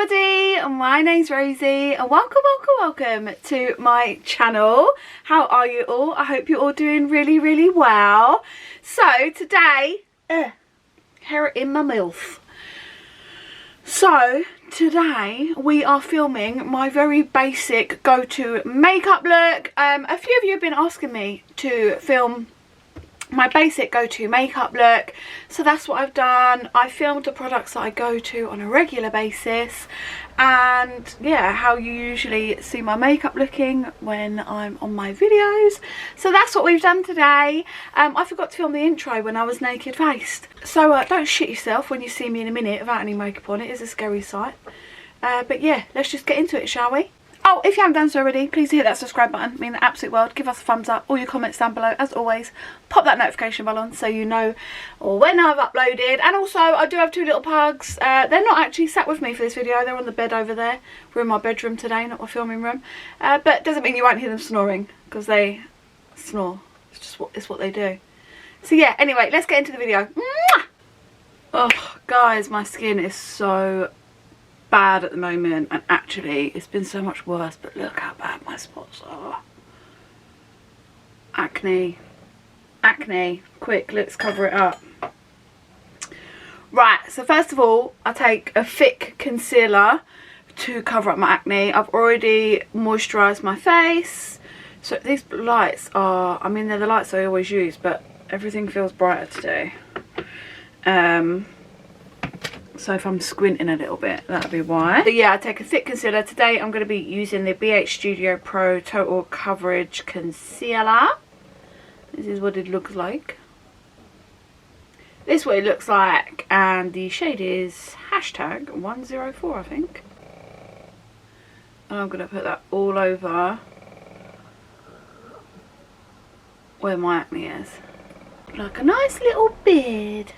everybody, my name's Rosie and welcome to my channel. How are you all? I hope you're all doing really well. So today, hair in my mouth. So today we are filming my very basic go-to makeup look. A few of you have been asking me to film my basic go-to makeup look, so that's what I've done. I filmed the products that I go to on a regular basis, and yeah, how you usually see my makeup looking when I'm on my videos. So that's what we've done today. I forgot to film the intro when I was naked faced, so don't shit yourself when you see me in a minute without any makeup on. It is a scary sight, but yeah, let's just get into it, shall we? Oh, if you haven't done so already, please hit that subscribe button. It means the absolute world. Give us a thumbs up. All your comments down below, as always. Pop that notification bell on so you know when I've uploaded. And also, I do have two little pugs. They're not actually sat with me for this video. They're on the bed over there. We're in my bedroom today, not my filming room. But doesn't mean you won't hear them snoring, because they snore. It's just what they do. So yeah, anyway, let's get into the video. Mwah! Oh, guys, my skin is so bad at the moment, and actually it's been so much worse, but look how bad my spots are. Acne, quick, let's cover it up. Right, so first of all, I take a thick concealer to cover up my acne. I've already moisturised my face, so these lights are, I mean, they're the lights I always use, but everything feels brighter today. So if I'm squinting a little bit, that'll be why. But yeah, I take a thick concealer. Today I'm going to be using the BH Studio Pro Total Coverage Concealer. This is what it looks like. This is what it looks like. And the shade is hashtag 104, I think. And I'm going to put that all over where my acne is. Like a nice little beard.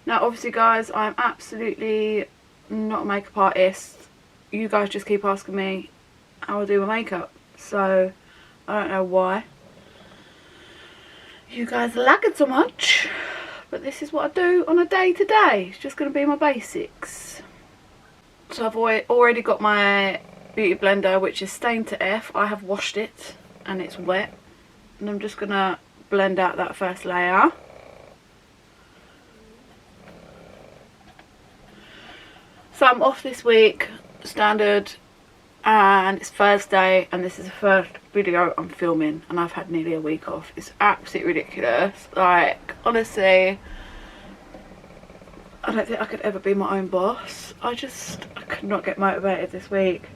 Now obviously guys, I'm absolutely not a makeup artist. You guys just keep asking me how I do my makeup, so I don't know why you guys like it so much, but this is what I do on a day to day. It's just going to be my basics. So I've already got my beauty blender, which is stained to F. I have washed it and it's wet, and I'm just going to blend out that first layer. So I'm off this week, standard, and it's Thursday, and this is the first video I'm filming, and I've had nearly a week off. It's absolutely ridiculous. Like, honestly, I don't think I could ever be my own boss. I could not get motivated this week.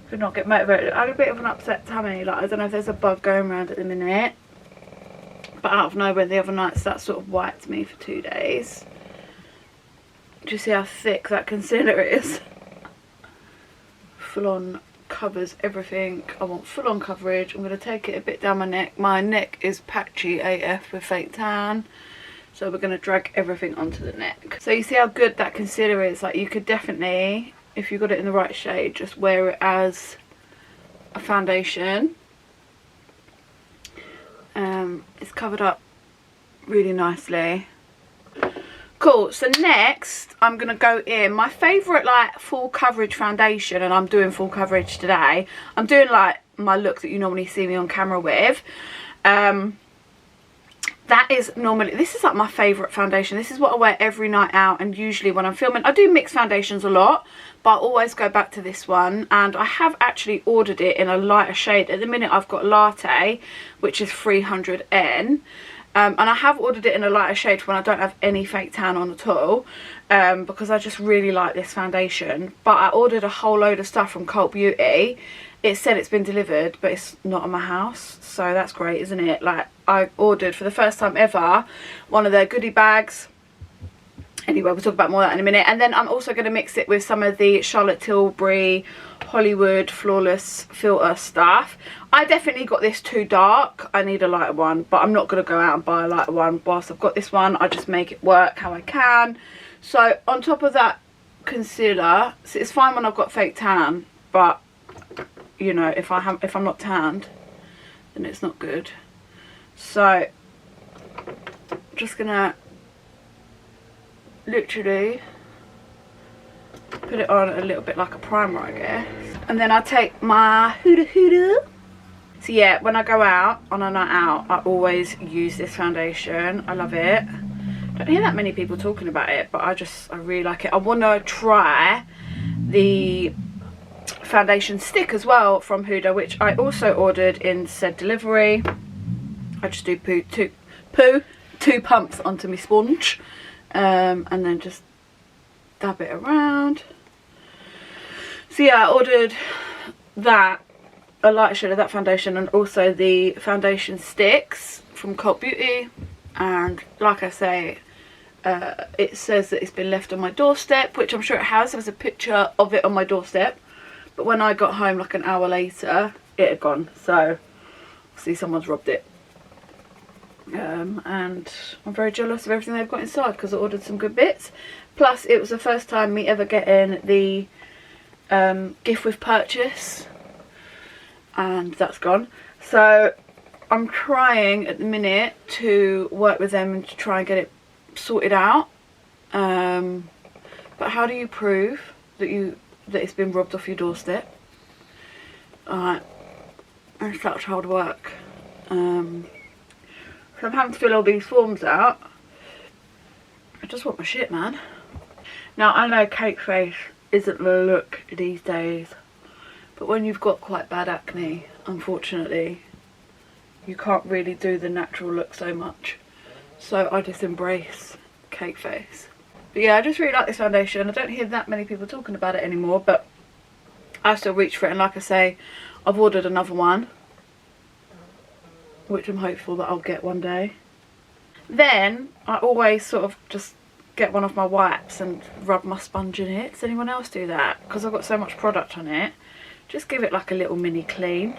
Could not get motivated. I had a bit of an upset tummy. Like, I don't know if there's a bug going around at the minute, but out of nowhere the other nights that sort of wiped me for 2 days. Do you see how thick that concealer is? Full on covers everything. I want full on coverage. I'm going to take it a bit down my neck. My neck is patchy AF with fake tan, so we're going to drag everything onto the neck. So you see how good that concealer is? Like, you could definitely, if you got it in the right shade, just wear it as a foundation. It's covered up really nicely. Cool, so next I'm going to go in my favourite like full coverage foundation, and I'm doing full coverage today. I'm doing like my look that you normally see me on camera with. That is normally, this is like my favourite foundation. This is what I wear every night out, and usually when I'm filming, I do mix foundations a lot, but I always go back to this one. And I have actually ordered it in a lighter shade. At the minute I've got Latte, which is 300N. And I have ordered it in a lighter shade when I don't have any fake tan on at all, because I just really like this foundation. But I ordered a whole load of stuff from Cult Beauty. It said it's been delivered, but it's not in my house, so that's great, isn't it? Like, I ordered for the first time ever one of their goodie bags. Anyway, we'll talk about more of that in a minute. And then I'm also going to mix it with some of the Charlotte Tilbury Hollywood Flawless Filter stuff. I definitely got this too dark. I need a lighter one, but I'm not going to go out and buy a lighter one. Whilst I've got this one, I just make it work how I can. So on top of that concealer, so it's fine when I've got fake tan, but you know, if I'm not tanned, then it's not good. So I'm just gonna literally put it on a little bit like a primer, I guess. And then I take my huda. So yeah, when I go out on a night out, I always use this foundation. I love it. Don't hear that many people talking about it, but I really like it. I want to try the foundation stick as well from Huda, which I also ordered in said delivery. I just do two pumps onto my sponge, and then just dab it around. So yeah, I ordered that, a light shade of that foundation, and also the foundation sticks from Cult Beauty. And like I say, it says that it's been left on my doorstep, which I'm sure it has. There's a picture of it on my doorstep, but when I got home like an hour later, it had gone. So see, someone's robbed it. And I'm very jealous of everything they've got inside, because I ordered some good bits. Plus it was the first time me ever getting the gift with purchase, and that's gone. So I'm trying at the minute to work with them and to try and get it sorted out. But how do you prove that it's been robbed off your doorstep? Alright, it's such hard work. So I'm having to fill all these forms out. I just want my shit, man. Now I know cake face isn't the look these days, but when you've got quite bad acne, unfortunately, you can't really do the natural look so much. So I just embrace cake face. But yeah, I just really like this foundation. I don't hear that many people talking about it anymore, but I still reach for it. And like I say, I've ordered another one, which I'm hopeful that I'll get one day. Then I always sort of just get one of my wipes and rub my sponge in it. Does anyone else do that? Because I've got so much product on it. Just give it like a little mini clean.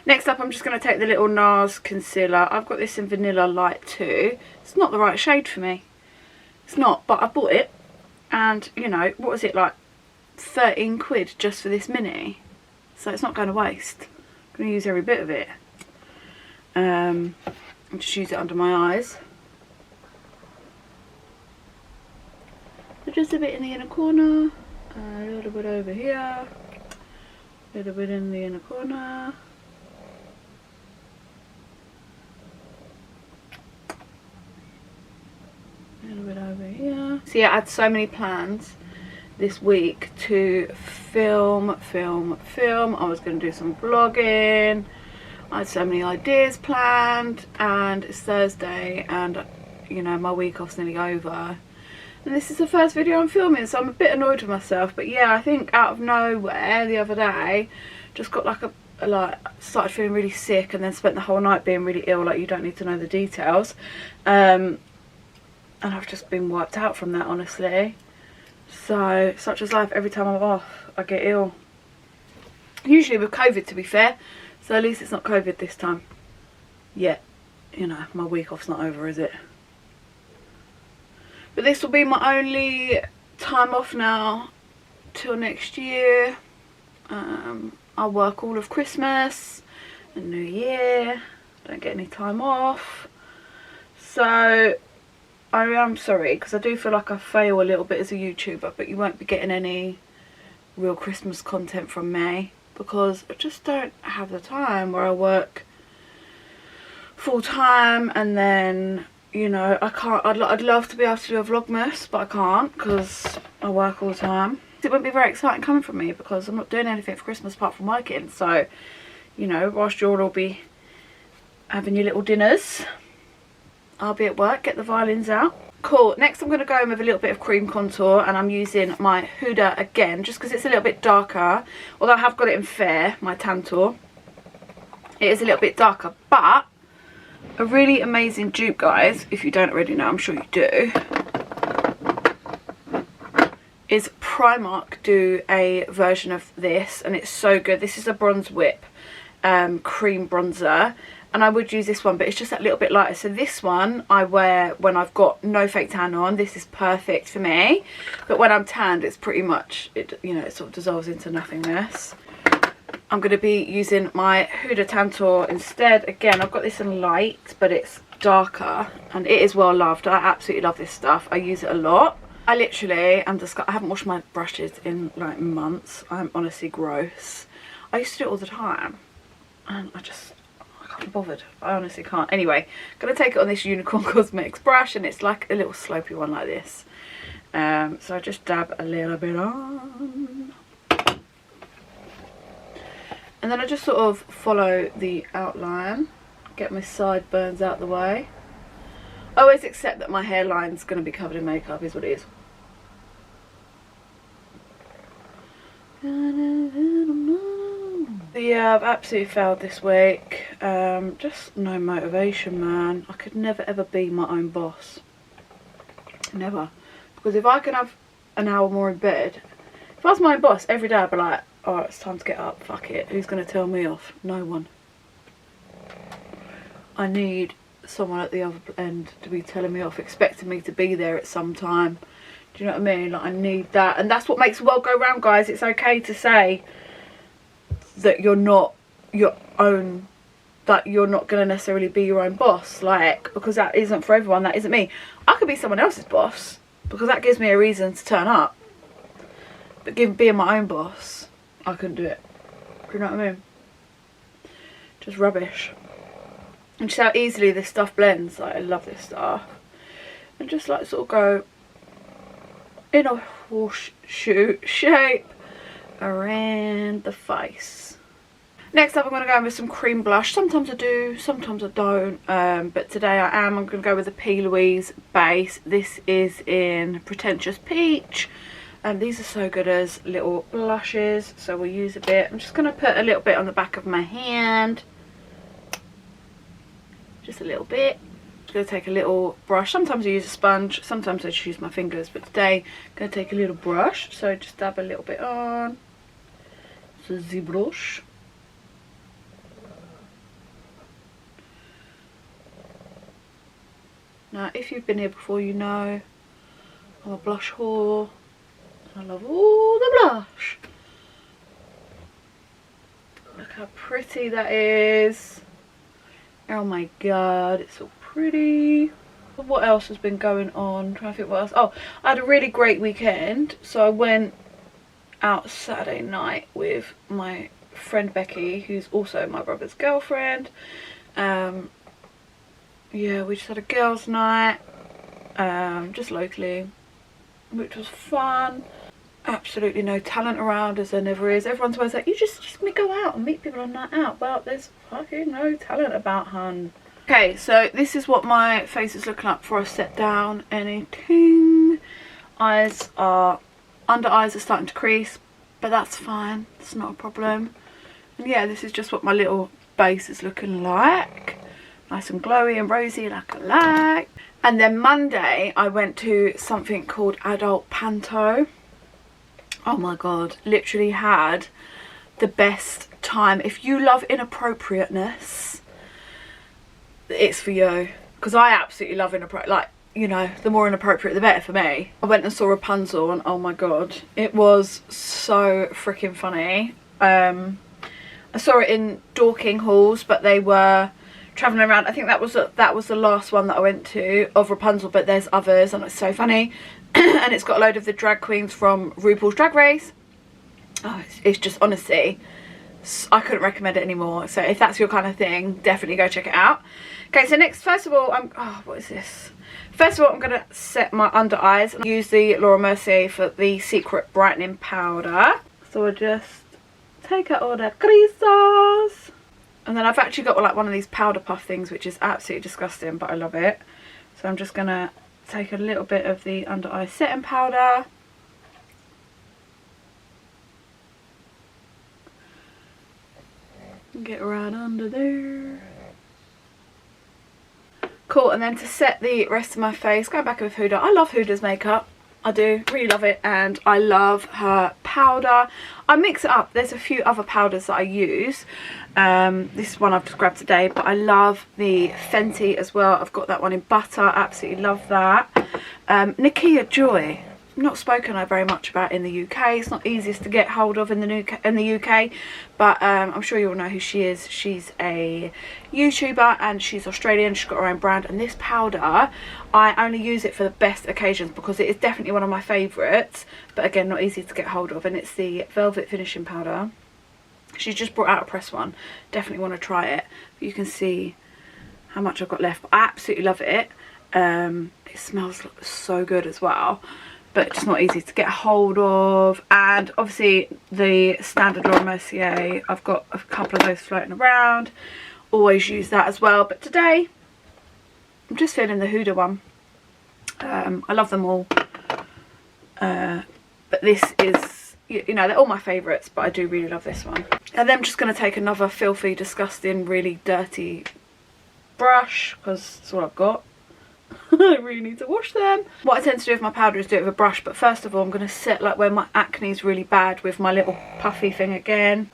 Next up, I'm just going to take the little NARS concealer. I've got this in Vanilla Light 2. It's not the right shade for me. It's not, but I bought it. And, you know, what was it, like 13 quid just for this mini? So it's not going to waste. I'm going to use every bit of it. And just use it under my eyes. So just a bit in the inner corner. A little bit over here. A little bit in the inner corner. A little bit over here. So yeah, I had so many plans this week to film. I was going to do some vlogging. I had so many ideas planned, and it's Thursday, and you know, my week off's nearly over. And this is the first video I'm filming, so I'm a bit annoyed with myself. But yeah, I think out of nowhere the other day, just got like started feeling really sick, and then spent the whole night being really ill. Like, you don't need to know the details. And I've just been wiped out from that, honestly. So, such is life. Every time I'm off, I get ill. Usually with COVID, to be fair. So at least it's not COVID this time. Yet, you know, my week off's not over, is it? But this will be my only time off now till next year. I'll work all of Christmas and New Year. Don't get any time off. So I am sorry, because I do feel like I fail a little bit as a YouTuber, but you won't be getting any real Christmas content from me, because I just don't have the time, where I work full time, and then, you know, I can't. I'd love to be able to do a vlogmas, but I can't because I work all the time. It wouldn't be very exciting coming from me, because I'm not doing anything for Christmas apart from working. So, you know, whilst you'll all be having your little dinners, I'll be at work, get the violins out. Cool. Next I'm going to go in with a little bit of cream contour, and I'm using my Huda again, just because it's a little bit darker. Although I have got it in Fair, my Tantour. It is a little bit darker, but a really amazing dupe, guys, if you don't already know, I'm sure you do, is Primark do a version of this, and it's so good. This is a Bronze Whip cream bronzer, and I would use this one, but it's just that little bit lighter. So this one I wear when I've got no fake tan on. This is perfect for me, but when I'm tanned, it's pretty much, you know, it sort of dissolves into nothingness. I'm going to be using my Huda Tantour instead. Again, I've got this in light, but it's darker, and it is well loved. I absolutely love this stuff. I use it a lot. I literally am I haven't washed my brushes in like months. I'm honestly gross. I used to do it all the time and I can't be bothered. I honestly can't. Anyway, gonna take it on this Unicorn Cosmetics brush, and it's like a little slopey one like this. So I just dab a little bit on. And then I just sort of follow the outline, get my sideburns out the way. I always accept that my hairline's going to be covered in makeup, is what it is. Yeah, I've absolutely failed this week. Just no motivation, man. I could never ever be my own boss. Never. Because if I can have an hour more in bed, if I was my own boss every day, I'd be like, alright, it's time to get up, fuck it. Who's going to tell me off? No one. I need someone at the other end to be telling me off, expecting me to be there at some time. Do you know what I mean? Like, I need that. And that's what makes the world go round, guys. It's okay to say that you're not your own, that you're not going to necessarily be your own boss. Like, because that isn't for everyone. That isn't me. I could be someone else's boss because that gives me a reason to turn up. But being my own boss, I couldn't do it. Do you know what I mean? Just rubbish. And just how easily this stuff blends. Like, I love this stuff. And just like sort of go in a horseshoe shape around the face. Next up, I'm going to go in with some cream blush. Sometimes I do, sometimes I don't. But today I'm going to go with the P. Louise base. This is in Pretentious Peach. And these are so good as little blushes. So we'll use a bit. I'm just going to put a little bit on the back of my hand. Just a little bit. I'm going to take a little brush. Sometimes I use a sponge, sometimes I just use my fingers, but today I'm going to take a little brush. So just dab a little bit on. So the brush. Now, if you've been here before, you know I'm a blush whore. I love all the blush. Look how pretty that is. Oh my god, it's so pretty. What else has been going on? I'm trying to think what else. Oh, I had a really great weekend. So I went out Saturday night with my friend Becky, who's also my brother's girlfriend. Yeah, we just had a girls' night, just locally, which was fun. Absolutely no talent around, as there never is. Everyone's always like, you just go out and meet people on that out. Well, there's fucking no talent about, hun. Okay, so this is what my face is looking like before I set down anything. Under eyes are starting to crease, but that's fine. It's not a problem. And yeah, this is just what my little base is looking like. Nice and glowy and rosy like I like. And then Monday, I went to something called Adult Panto. Oh my god, literally had the best time. If you love inappropriateness, it's for you. Because I absolutely love inappropriate. Like, you know, the more inappropriate the better for me. I went and saw Rapunzel and oh my god, it was so freaking funny. I saw it in Dorking Halls, but they were travelling around. I think that was the last one that I went to of Rapunzel, but there's others and it's so funny. And it's got a load of the drag queens from RuPaul's Drag Race. Oh, it's just, honestly, I couldn't recommend it anymore. So if that's your kind of thing, definitely go check it out. Okay, so first of all, what is this? First of all, I'm going to set my under eyes and use the Laura Mercier for the Secret Brightening Powder. So we'll just take out all the creases. And then I've actually got like one of these powder puff things, which is absolutely disgusting, but I love it. So I'm just going to take a little bit of the under eye setting powder. Get right under there. Cool, and then to set the rest of my face, going back with Huda. I love Huda's makeup. I do, really love it, and I love her powder. I mix it up. There's a few other powders that I use. This one I've just grabbed today, but I love the Fenty as well. I've got that one in butter. Absolutely love that. Nakia Joy. not spoken very much about in the UK. It's not easiest to get hold of in the UK, but I'm sure you all know who she is. She's a YouTuber and she's Australian. She's got her own brand, and this powder, I only use it for the best occasions because it is definitely one of my favourites, but again, not easy to get hold of. And it's the Velvet Finishing Powder. She's just brought out a press one. Definitely want to try it. But you can see how much I've got left. I absolutely love it. It smells so good as well, but just not easy to get hold of. And obviously the standard Laura Mercier, I've got a couple of those floating around, always use that as well. But today I'm just feeling the Huda one. I love them all, but this is, you know, they're all my favourites, but I do really love this one. And then I'm just going to take another filthy, disgusting, really dirty brush, because that's all I've got. I really need to wash them. What I tend to do with my powder is do it with a brush, but first of all I'm going to set like where my acne is really bad with my little puffy thing again.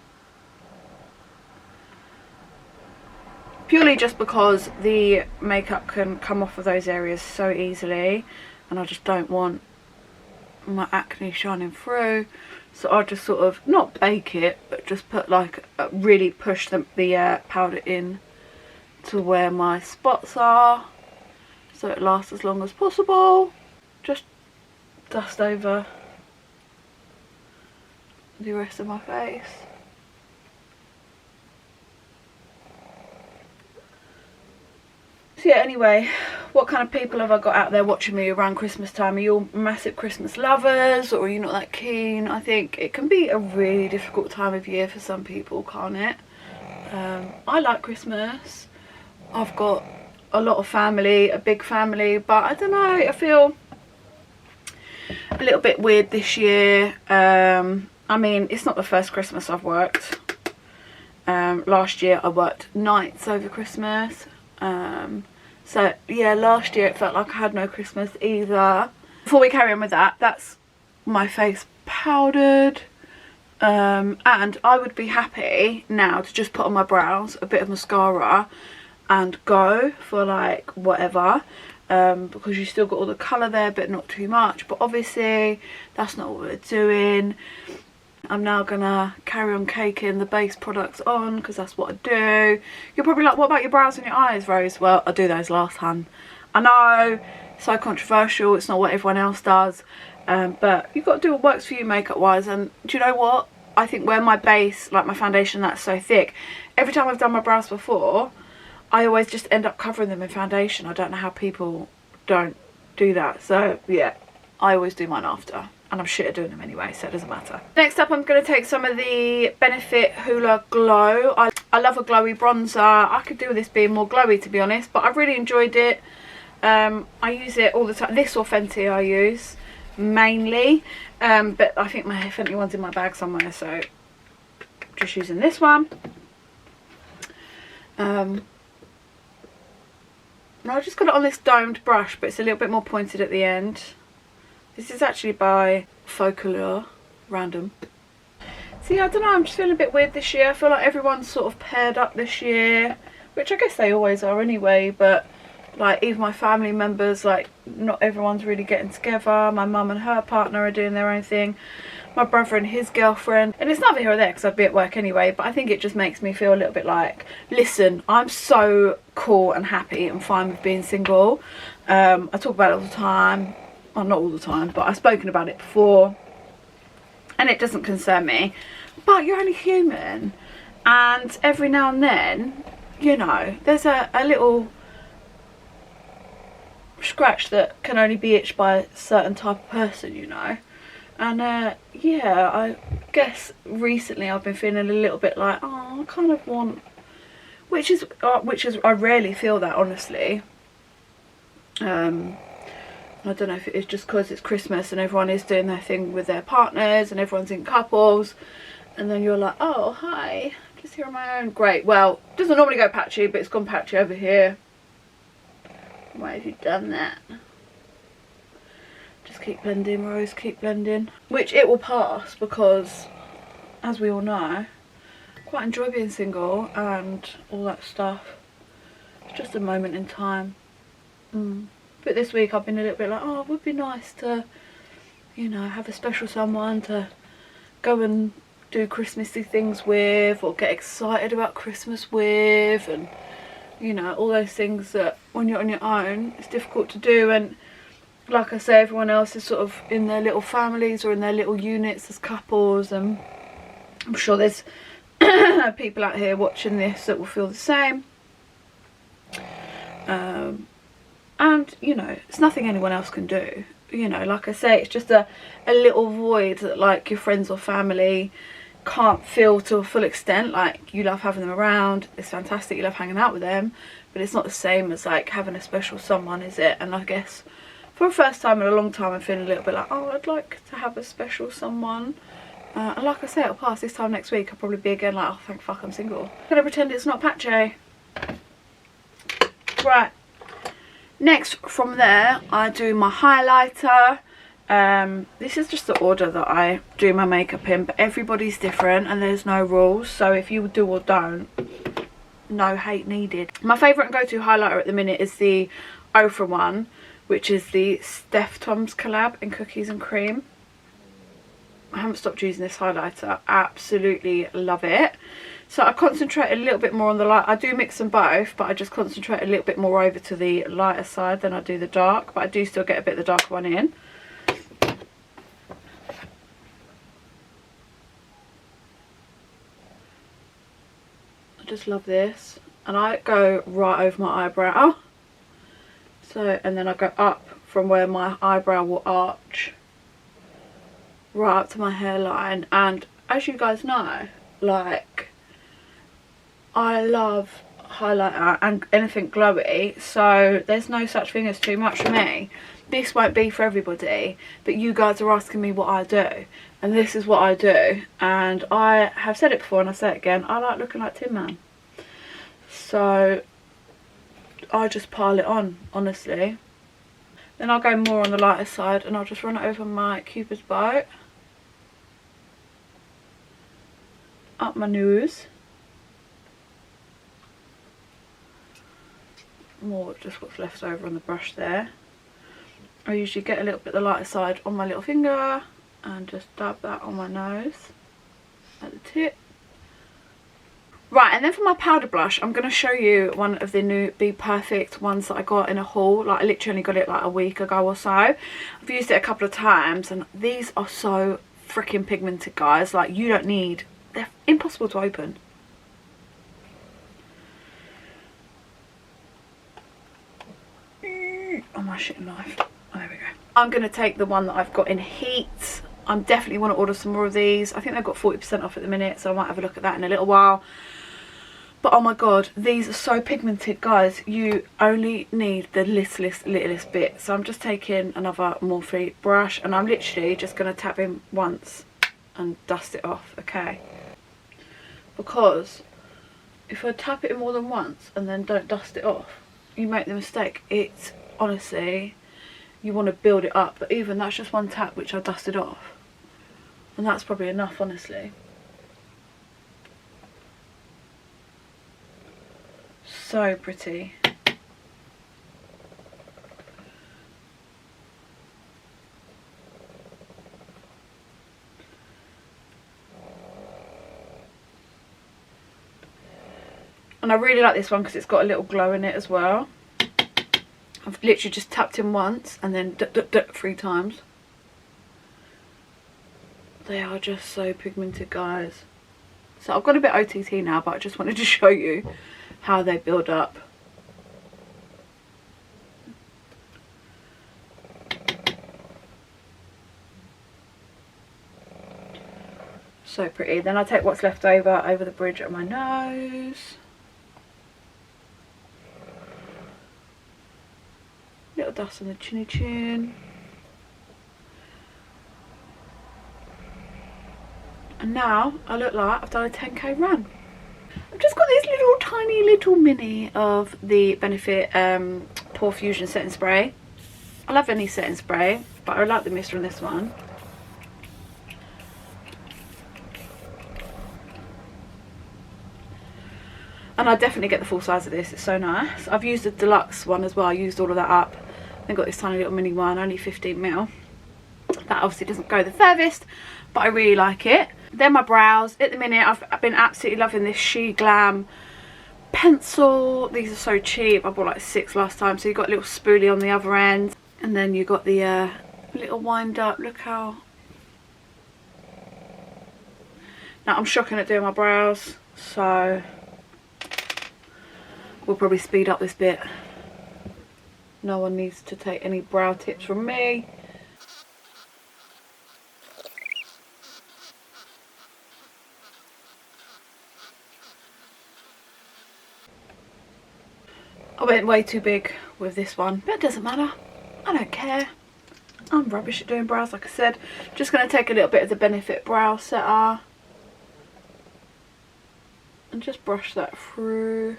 Purely just because the makeup can come off of those areas so easily, and I just don't want my acne shining through. So I'll just sort of, not bake it, but just put like, really push the powder in to where my spots are, so it lasts as long as possible. Just dust over the rest of my face. So yeah, anyway, what kind of people have I got out there watching me around Christmas time? Are you all massive Christmas lovers, or are you not that keen? I think it can be a really difficult time of year for some people, can't it? I like Christmas. I've got a lot of family, a big family, but I don't know, I feel a little bit weird this year. I mean, it's not the first Christmas I've worked. Last year I worked nights over Christmas. So yeah, last year it felt like I had no Christmas either. Before we carry on with that, that's my face powdered. And I would be happy now to just put on my brows, a bit of mascara, and go for like whatever, because you still got all the colour there but not too much. But obviously that's not what we're doing. I'm now gonna carry on caking the base products on because that's what I do. You're probably like, what about your brows and your eyes, Rose? Well, I do those last, hun. I know, so controversial, it's not what everyone else does, but you've got to do what works for you makeup wise. And do you know what, I think where my base, like my foundation, that's so thick, every time I've done my brows before, I always just end up covering them in foundation. I don't know how people don't do that. So yeah, I always do mine after, and I'm shit at doing them anyway, so it doesn't matter. Next up, I'm going to take some of the Benefit Hoola Glow. I love a glowy bronzer. I could do with this being more glowy, to be honest, but I've really enjoyed it. I use it all the time. This or Fenty I use mainly, but I think my Fenty one's in my bag somewhere, so just using this one. Now I just got it on this domed brush, but it's a little bit more pointed at the end. This is actually by Folklore, random. See, I don't know, I'm just feeling a bit weird this year. I feel like everyone's sort of paired up this year, which I guess they always are anyway, but like even my family members, like not everyone's really getting together. My mum and her partner are doing their own thing. My brother and his girlfriend, and it's neither here or there because I'd be at work anyway, but I think it just makes me feel a little bit like, listen, I'm so cool and happy and fine with being single. I talk about it all the time. Well, not all the time, but I've spoken about it before, and it doesn't concern me. But you're only human, and every now and then, you know, there's a little scratch that can only be itched by a certain type of person, you know. And yeah, I guess recently I've been feeling a little bit like, oh, I kind of want, which is I rarely feel that, honestly. I don't know if it is just because it's Christmas and everyone is doing their thing with their partners and everyone's in couples, and then you're like, oh hi, just here on my own. Great, well, it doesn't normally go patchy, but it's gone patchy over here. Why have you done that? Just keep blending, Rose, keep blending. Which it will pass, because as we all know, I quite enjoy being single and all that stuff. It's just a moment in time. But this week I've been a little bit like, oh, it would be nice to you know, have a special someone to go and do Christmassy things with, or get excited about Christmas with, and you know, all those things that when you're on your own it's difficult to do. And like I say, everyone else is sort of in their little families or in their little units as couples, and I'm sure there's people out here watching this that will feel the same. And you know, it's nothing anyone else can do. You know, like I say, it's just a little void that like your friends or family can't fill to a full extent. Like, you love having them around, it's fantastic, you love hanging out with them, but it's not the same as like having a special someone, is it? And I guess for the first time in a long time I'm feeling a little bit like, oh, I'd like to have a special someone. And like I say, it'll pass. This time next week I'll probably be again like, oh thank fuck I'm single. I'm gonna pretend it's not patchy. Right, next from there I do my highlighter. This is just the order that I do my makeup in, but everybody's different and there's no rules, so if you do or don't, no hate needed. My favourite and go-to highlighter at the minute is the Ofra one, which is the Steph Tom's collab in Cookies and Cream. I haven't stopped using this highlighter, absolutely love it. So I concentrate a little bit more on the light. I do mix them both, but I just concentrate a little bit more over to the lighter side than I do the dark, but I do still get a bit of the darker one in. I just love this, and I go right over my eyebrow. So, and then I go up from where my eyebrow will arch right up to my hairline. And as you guys know, like, I love highlighter and anything glowy, so there's no such thing as too much for me. This won't be for everybody, but you guys are asking me what I do, and this is what I do. And I have said it before and I say it again, I like looking like Tin Man, so I just pile it on, honestly. Then I'll go more on the lighter side and I'll just run it over my Cupid's bow, up my nose, more just what's left over on the brush there. I usually get a little bit of the lighter side on my little finger and just dab that on my nose at the tip. Right, and then for my powder blush, I'm going to show you one of the new Be Perfect ones that I got in a haul. Like, I literally only got it like a week ago or so. I've used it a couple of times, and these are so freaking pigmented, guys. Like, you don't need, they're impossible to open. Oh, my shitting knife. Oh, there we go. I'm going to take the one that I've got in Heat. I definitely want to order some more of these. I think they've got 40% off at the minute, so I might have a look at that in a little while. But oh my god, these are so pigmented, guys. You only need the littlest bit. So I'm just taking another Morphe brush and I'm literally just going to tap in once and dust it off, okay? Because if I tap it in more than once and then don't dust it off, you make the mistake. It's honestly, you want to build it up, but even that's just one tap which I dusted off, and that's probably enough, honestly. So pretty. And I really like this one because it's got a little glow in it as well. I've literally just tapped in once and then 3 times. They are just so pigmented, guys. So I've got a bit OTT now, but I just wanted to show you how they build up. So pretty. Then I take what's left over the bridge of my nose. Little dust on the chinny chin. And now I look like I've done a 10k run. I've just got this little tiny little mini of the Benefit Pore Fusion setting spray. I love any setting spray, but I like the mister on this one. And I definitely get the full size of this, it's so nice. I've used the deluxe one as well, I used all of that up. Then got this tiny little mini one, only 15ml. That obviously doesn't go the furthest, but I really like it. Then my brows. At the minute, I've been absolutely loving this She Glam pencil. These are so cheap. I bought like 6 last time. So you've got a little spoolie on the other end. And then you've got the little wind up. Look how... Now, I'm shocking at doing my brows. So we'll probably speed up this bit. No one needs to take any brow tips from me. I went way too big with this one, but it doesn't matter. I don't care. I'm rubbish at doing brows, like I said. Just going to take a little bit of the Benefit Brow Setter and just brush that through.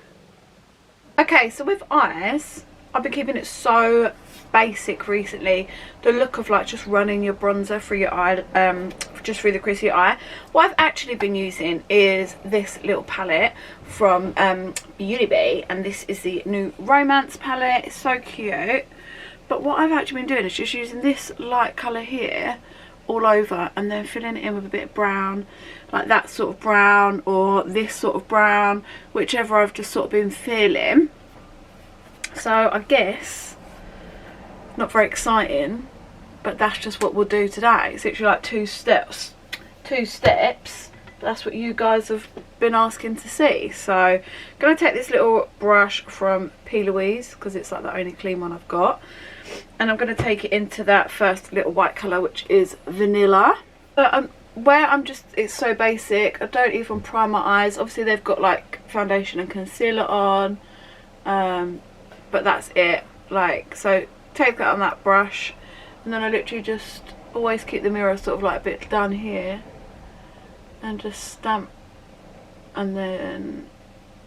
Okay, so with eyes, I've been keeping it so basic recently. The look of like just running your bronzer through your eye, just through the crease of your eye. What I've actually been using is this little palette from Beauty Bay, and this is the new Romance palette. It's so cute. But what I've actually been doing is just using this light colour here all over, and then filling it in with a bit of brown, like that sort of brown or this sort of brown, whichever I've just sort of been feeling. So I guess not very exciting, but that's just what we'll do today. It's literally like two steps, but that's what you guys have been asking to see. So I'm going to take this little brush from P. Louise, because it's like the only clean one I've got, and I'm going to take it into that first little white colour, which is Vanilla. But where I'm just, it's so basic, I don't even prime my eyes. Obviously they've got like foundation and concealer on, but that's it. Like, so take that on that brush, and then I literally just always keep the mirror sort of like a bit down here, and just stamp and then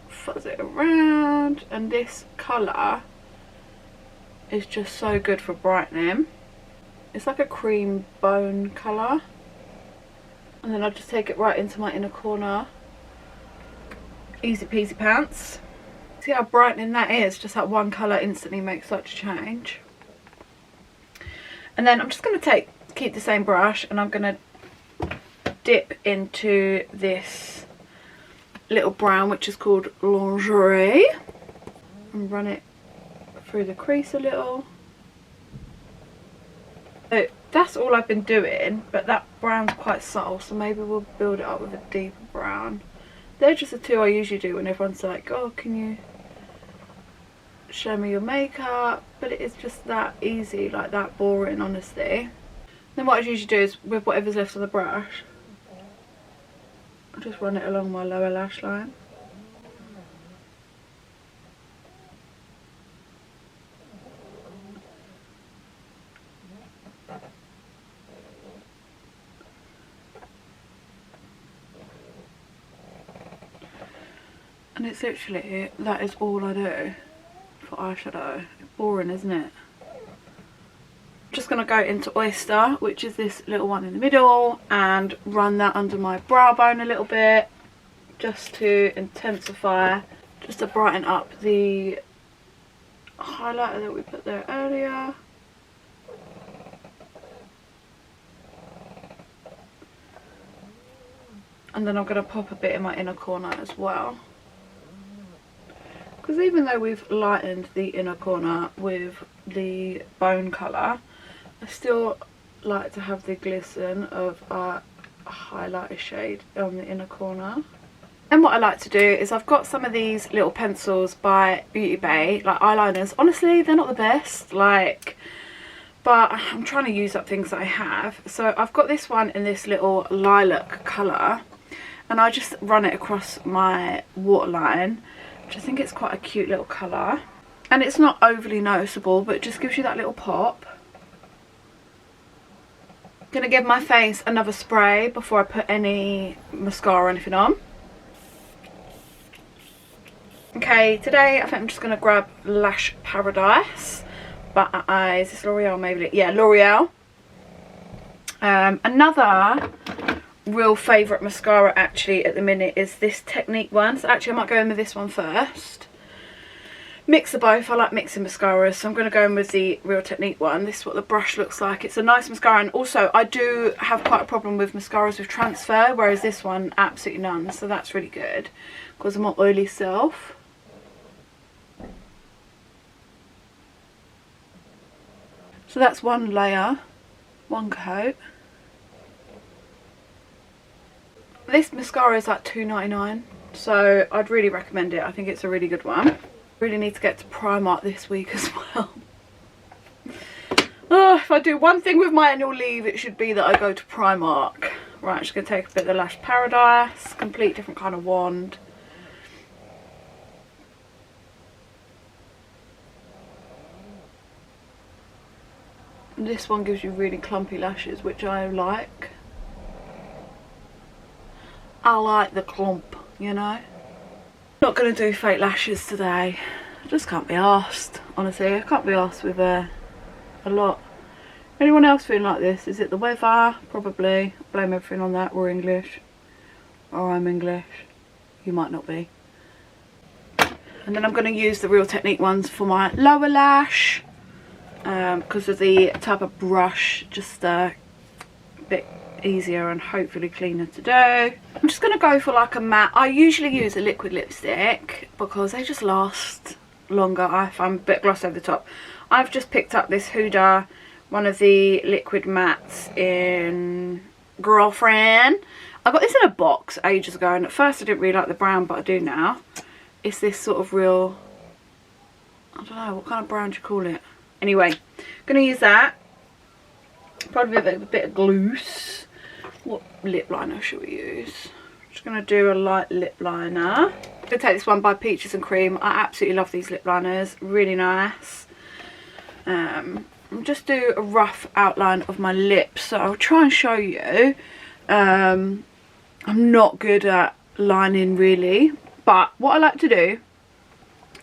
fuzz it around. And this colour is just so good for brightening. It's like a cream bone colour, and then I'll just take it right into my inner corner. Easy peasy pants. See how brightening that is? Just that one colour instantly makes such a change. And then I'm just going to keep the same brush, and I'm going to dip into this little brown, which is called Lingerie, and run it through the crease a little. So that's all I've been doing, but that brown's quite subtle, so maybe we'll build it up with a deeper brown. They're just the two I usually do when everyone's like, oh, can you show me your makeup? But it is just that easy, like that boring, honestly. Then what I usually do is, with whatever's left on the brush, I'll just run it along my lower lash line. And it's literally, that is all I do for eyeshadow. Boring, isn't it? I'm just going to go into Oyster, which is this little one in the middle, and run that under my brow bone a little bit, just to intensify, just to brighten up the highlighter that we put there earlier. And then I'm going to pop a bit in my inner corner as well. Because even though we've lightened the inner corner with the bone colour, I still like to have the glisten of a highlighter shade on the inner corner. And what I like to do is, I've got some of these little pencils by Beauty Bay, like eyeliners. Honestly, they're not the best, like, but I'm trying to use up things that I have. So I've got this one in this little lilac colour, and I just run it across my waterline, which I think it's quite a cute little colour. And it's not overly noticeable, but it just gives you that little pop. I'm going to give my face another spray before I put any mascara or anything on. Okay, today I think I'm just going to grab Lash Paradise by Is this L'Oreal maybe? Yeah, L'Oreal. Another real favourite mascara actually at the minute is this Technique one. So actually I might go in with this one first, mix of both. I like mixing mascaras, so I'm going to go in with the Real Technique one. This is what the brush looks like. It's a nice mascara, and also I do have quite a problem with mascaras with transfer, whereas this one absolutely none, so that's really good because I'm my oily self. So that's one layer, one coat. This mascara is like £2.99, so I'd really recommend it. I think it's a really good one. Really need to get to Primark this week as well. Oh, if I do one thing with my annual leave, it should be that I go to Primark. Right, I'm just going to take a bit of the Lash Paradise, complete different kind of wand. And this one gives you really clumpy lashes, which I like. I like the clump, you know. Not going to do fake lashes today. I just can't be arsed, honestly. I can't be arsed with a lot. Anyone else feeling like this? Is it the weather? Probably. Blame everything on that. We're English. Or I'm English. You might not be. And then I'm going to use the Real Technique ones for my lower lash. Because of the type of brush. Just a bit easier and hopefully cleaner to do. I'm just going to go for like a matte. I usually use a liquid lipstick because they just last longer. I find a bit gloss over the top. I've just picked up this Huda, one of the liquid mattes in Girlfriend. I got this in a box ages ago, and at first I didn't really like the brown, but I do now. It's this sort of real, I don't know, what kind of brown do you call it? Anyway, I'm going to use that. Probably a bit of gloss. What lip liner should we use? I'm just going to do a light lip liner. I'm going to take this one by Peaches and Cream. I absolutely love these lip liners. Really nice. I'll just do a rough outline of my lips. So I'll try and show you. I'm not good at lining really. But what I like to do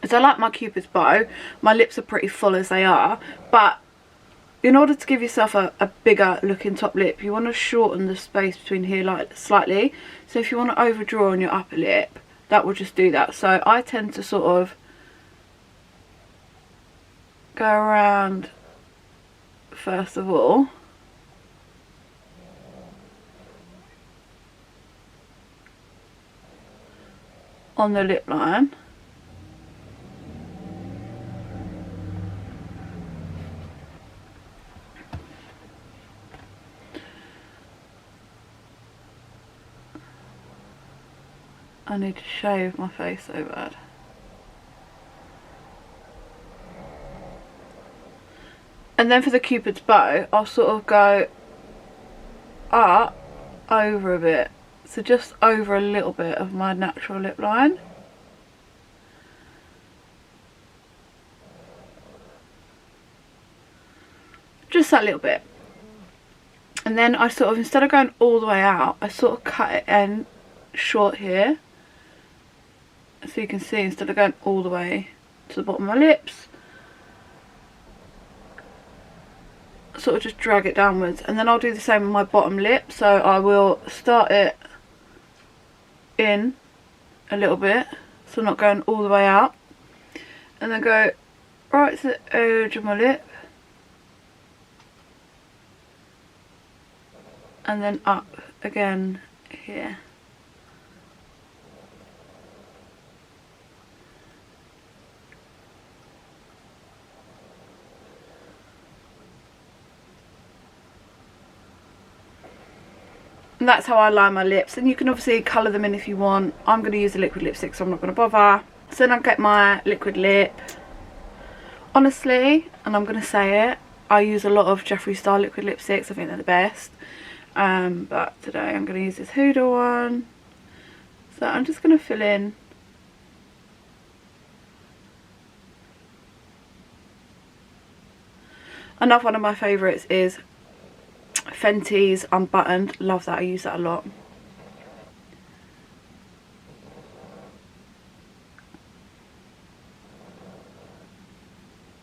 is I like my Cupid's bow. My lips are pretty full as they are. But in order to give yourself a bigger looking top lip, you want to shorten the space between here like slightly. So if you want to overdraw on your upper lip, that will just do that. So I tend to sort of go around first of all. On the lip line. I need to shave my face so bad. And then for the Cupid's bow, I'll sort of go up over a bit. So just over a little bit of my natural lip line. Just that little bit. And then I sort of, instead of going all the way out, I sort of cut it in short here. So you can see, instead of going all the way to the bottom of my lips, sort of just drag it downwards. And then I'll do the same with my bottom lip. So I will start it in a little bit, so not going all the way out, and then go right to the edge of my lip, and then up again here. And that's how I line my lips. And you can obviously colour them in if you want. I'm going to use a liquid lipstick, so I'm not going to bother. So then I'll get my liquid lip. Honestly, and I'm going to say it, I use a lot of Jeffree Star liquid lipsticks. I think they're the best. But today I'm going to use this Huda one. So I'm just going to fill in. Another one of my favourites is Fenty's Unbuttoned. Love that. I use that a lot.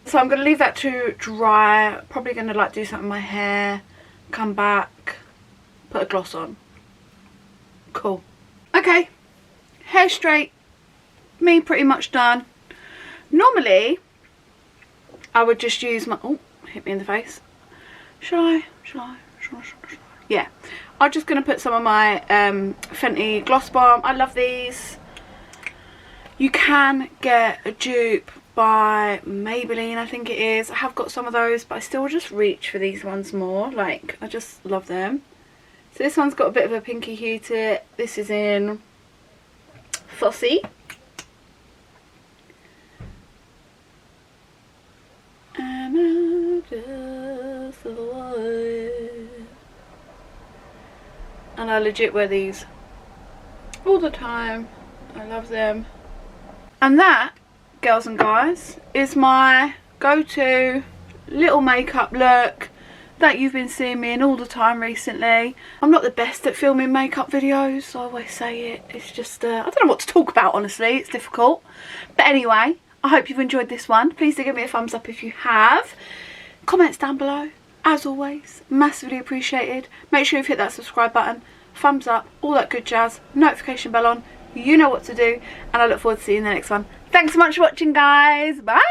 So I'm going to leave that to dry. Probably going to like do something with my hair. Come back. Put a gloss on. Cool. Okay. Hair straight. Me pretty much done. Normally, I would just use my... Oh, hit me in the face. Should I? Yeah. I'm just going to put some of my Fenty Gloss Balm. I love these. You can get a dupe by Maybelline, I think it is. I have got some of those, but I still just reach for these ones more. Like, I just love them. So this one's got a bit of a pinky hue to it. This is in Fussy. And I just love it. And I legit wear these all the time. I love them. And that, girls and guys, is my go-to little makeup look that you've been seeing me in all the time recently. I'm not the best at filming makeup videos, I always say it. It's just, I don't know what to talk about, honestly. It's difficult. But anyway, I hope you've enjoyed this one. Please do give me a thumbs up if you have. Comments down below, as always, massively appreciated. Make sure you've hit that subscribe button, thumbs up, all that good jazz, notification bell on. You know what to do, and I look forward to seeing you in the next one. Thanks so much for watching, guys. Bye.